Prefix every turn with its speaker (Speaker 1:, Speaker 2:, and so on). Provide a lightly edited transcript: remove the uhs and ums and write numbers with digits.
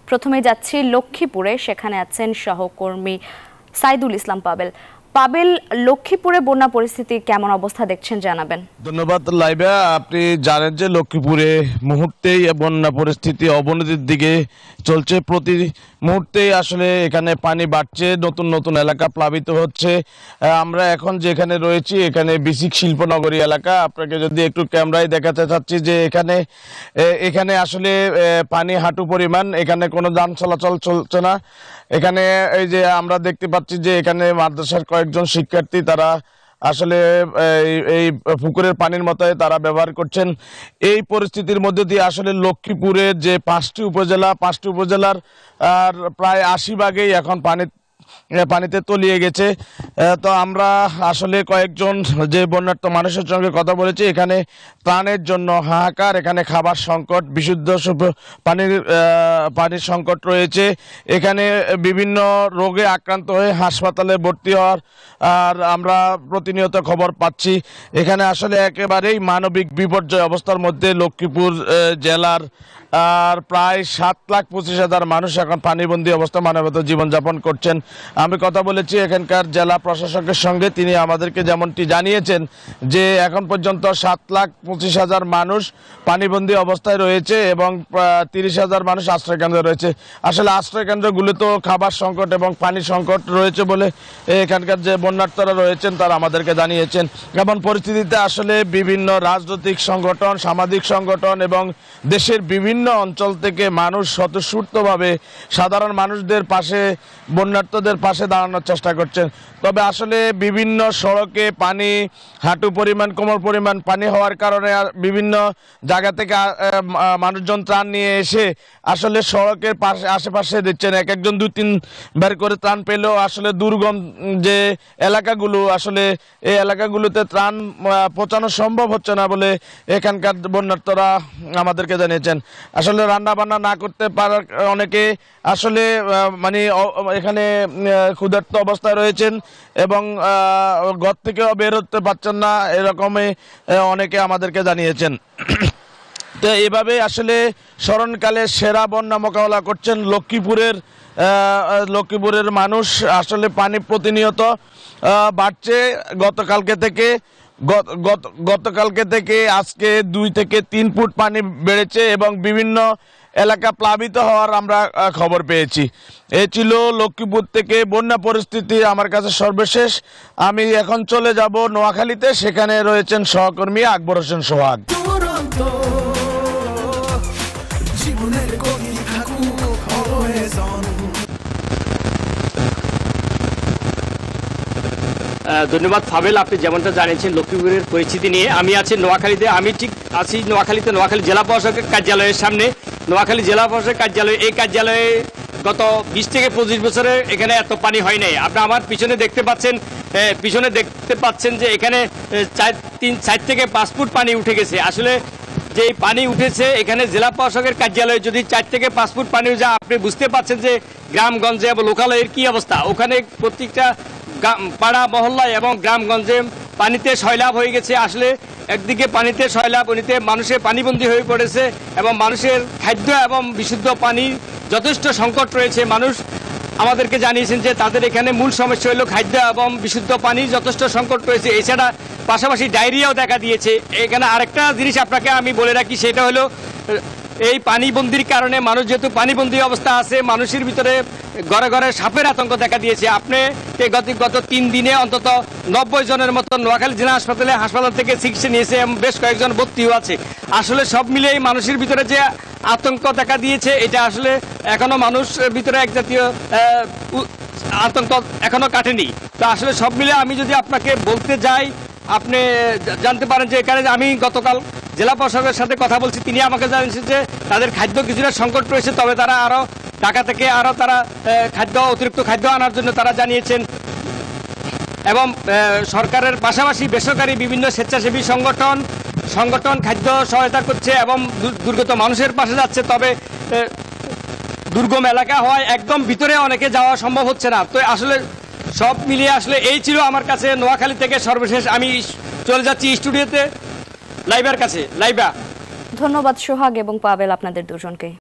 Speaker 1: প্রথমে যাচ্ছি লক্ষ্মীপুরে, সেখানে আছেন সহকর্মী সাইদুল ইসলাম পাবেল। পাবেল, লক্ষ্মীপুরে বন্যা পরিস্থিতি কেমন অবস্থা দেখছেন জানাবেন।
Speaker 2: ধন্যবাদ লাইবা। আপনি জানেন যে লক্ষ্মীপুরে মুহূর্তেই বন্যা পরিস্থিতি অবনতির দিকে চলছে। প্রতি মুহূর্তেই আসলে এখানে পানি বাড়ছে, নতুন নতুন এলাকা প্লাবিত হচ্ছে। আমরা এখন যেখানে রয়েছি এখানে বিসিক শিল্পনগরী এলাকা। আপনাকে যদি একটু ক্যামেরায় দেখাতে চাচ্ছি যে এখানে আসলে পানি হাঁটু পরিমাণ, এখানে কোনো যান চলাচল চলছে না। এখানে এই যে আমরা দেখতে পাচ্ছি যে এখানে মাদ্রাসার কয়েকজন শিক্ষার্থী তারা আসলে এই পুকুরের পানির মতোই তারা ব্যবহার করছেন। এই পরিস্থিতির মধ্যে দিয়ে আসলে লক্ষ্মীপুরের যে 5টি উপজেলার প্রায় 80 ভাগেই এখন পানিতে তলিয়ে গেছে। তো আমরা আসলে কয়েকজন যে বন্যার্ত মানুষের সঙ্গে কথা বলেছি। এখানে ত্রাণের জন্য হাহাকার, এখানে খাবার সংকট, বিশুদ্ধ পানির সংকট রয়েছে। এখানে বিভিন্ন রোগে আক্রান্ত হয়ে হাসপাতালে ভর্তি হওয়ার আর আমরা প্রতিনিয়ত খবর পাচ্ছি। এখানে আসলে একেবারেই মানবিক বিপর্যয় অবস্থার মধ্যে লক্ষ্মীপুর জেলার আর প্রায় 7,25,000 মানুষ এখন পানিবন্দী অবস্থা মানবত জীবনযাপন করছেন। আমি কথা বলেছি এখানকার জেলা প্রশাসকের সঙ্গে, তিনি আমাদেরকে যেমনটি জানিয়েছেন যে এখন পর্যন্ত 7,25,000 মানুষ পানিবন্দী অবস্থায় রয়েছে এবং 30,000 মানুষ আশ্রয়কেন্দ্রে রয়েছে। আসলে আশ্রয়কেন্দ্রগুলিতে খাবার সংকট এবং পানি সংকট রয়েছে বলে এখানকার যে বন্যার্তরা রয়েছেন তারা আমাদেরকে জানিয়েছেন। এমন পরিস্থিতিতে আসলে বিভিন্ন রাজনৈতিক সংগঠন, সামাজিক সংগঠন এবং দেশের বিভিন্ন অঞ্চল থেকে মানুষ স্বতঃস্ফূর্তভাবে সাধারণ মানুষদের পাশে, বন্যার্তদের পাশে দাঁড়ানোর চেষ্টা করছেন। তবে আসলে বিভিন্ন সড়কে পানি হাঁটু পরিমাণ, কোমর পরিমাণ পানি হওয়ার কারণে বিভিন্ন জায়গা থেকে মানুষজন ত্রাণ নিয়ে এসে আসলে সড়কের পাশে আশেপাশে দিচ্ছেন। একজন 2-3 বার করে ত্রাণ পেলেও আসলে দুর্গম যে এলাকাগুলো, আসলে এই এলাকাগুলোতে ত্রাণ পৌঁছানো সম্ভব হচ্ছে না বলে এখানকার বন্যার্তরা আমাদেরকে জানিয়েছেন। আসলে রান্না বান্না না করতে পারার অনেকে আসলে এখানে ক্ষুধার্ত অবস্থায় রয়েছেন এবং ঘর থেকেও বের হতে পারছেন না, এরকমই অনেকে আমাদেরকে জানিয়েছেন। তো এভাবে আসলে স্মরণকালে সেরা বন্যা মোকাবেলা করছেন লক্ষ্মীপুরের মানুষ। আসলে পানি প্রতিনিয়ত বাড়ছে। গতকালকে থেকে আজকে 2 থেকে 3 ফুট পানি বেড়েছে এবং বিভিন্ন এলাকা প্লাবিত হওয়ার আমরা খবর পেয়েছি। এই ছিল লক্ষ্মীপুর থেকে বন্যা পরিস্থিতি আমার কাছে সর্বশেষ। আমি এখন চলে যাব নোয়াখালীতে, সেখানে রয়েছেন সহকর্মী আকবর হোসেন সোহাগ।
Speaker 3: ধন্যবাদ ফাবেল, আপনি যেমনটা জানিয়েছেন লক্ষ্মীপুরের পরিস্থিতি নিয়ে। আমি আছি নোয়াখালীতে। আমি ঠিক আছি নোয়াখালী জেলা প্রশাসকের কার্যালয়ের সামনে। নোয়াখালী জেলা প্রশাসকের কার্যালয়, এই কার্যালয়ে গত 20 থেকে 25 বছরে এখানে এত পানি হয় নাই। আপনি আমার পিছনে দেখতে পাচ্ছেন যে এখানে 4 থেকে 5 ফুট পানি উঠে গেছে। আসলে যে পানি উঠেছে এখানে জেলা প্রশাসকের কার্যালয়ে যদি 4 থেকে 5 ফুট পানি যায়, আপনি বুঝতে পাচ্ছেন যে গ্রামগঞ্জে এবং লোকালয়ের কি অবস্থা। ওখানে প্রত্যেকটা পাড়া মহল্লায় এবং গ্রামগঞ্জে পানিতে সয়লাভ হয়ে গেছে। আসলে একদিকে পানিতে সয়লাভ, অন্যদিকে মানুষের পানিবন্দী হয়ে পড়েছে এবং মানুষের খাদ্য এবং বিশুদ্ধ পানির যথেষ্ট সংকট রয়েছে। মানুষ আমাদেরকে জানিয়েছেন যে তাদের এখানে মূল সমস্যা হলো খাদ্য এবং বিশুদ্ধ পানির যথেষ্ট সংকট রয়েছে। এছাড়া পাশাপাশি ডায়রিয়াও দেখা দিয়েছে। এখানে আরেকটা জিনিস আপনাকে আমি বলে রাখি, সেটা হলো এই পানিবন্দির কারণে মানুষ যেহেতু পানিবন্দী অবস্থা আছে, মানুষের ভিতরে ঘরে ঘরে সাপের আতঙ্ক দেখা দিয়েছে। আপনি গত 3 দিনে অন্তত 90 জনের মতো নোয়াখালী জেলা হাসপাতাল থেকে চিকিৎসা নিয়েছে এবং বেশ কয়েকজন ভর্তিও আছে। আসলে সব মিলিয়ে মানুষের ভিতরে যে আতঙ্ক দেখা দিয়েছে, এটা আসলে এখনো মানুষের ভিতরে এক জাতীয় আতঙ্ক এখনো কাটেনি। তো আসলে সব মিলে আমি যদি আপনাকে বলতে যাই, আপনি জানতে পারেন যে এখানে আমি গতকাল জেলা প্রশাসকের সাথে কথা বলছি। তিনি আমাকে জানিয়েছেন যে তাদের খাদ্য কিছুটা সংকট রয়েছে, তবে তারা আরও ঢাকা থেকে অতিরিক্ত খাদ্য আনার জন্য তারা জানিয়েছেন। এবং সরকারের পাশাপাশি বেসরকারি বিভিন্ন স্বেচ্ছাসেবী সংগঠন খাদ্য সহায়তা করছে এবং দুর্গত মানুষের পাশে যাচ্ছে। তবে দুর্গম এলাকা হওয়ায় একদম ভিতরে অনেকে যাওয়া সম্ভব হচ্ছে না। তো আসলে সব মিলিয়ে আসলে এই ছিল আমার কাছে নোয়াখালী থেকে সর্বশেষ। আমি চলে যাচ্ছি স্টুডিওতে লাইবার কাছে। লাইবা,
Speaker 1: ধন্যবাদ সোহাগ এবং পাবেল আপনাদের দুজনকে।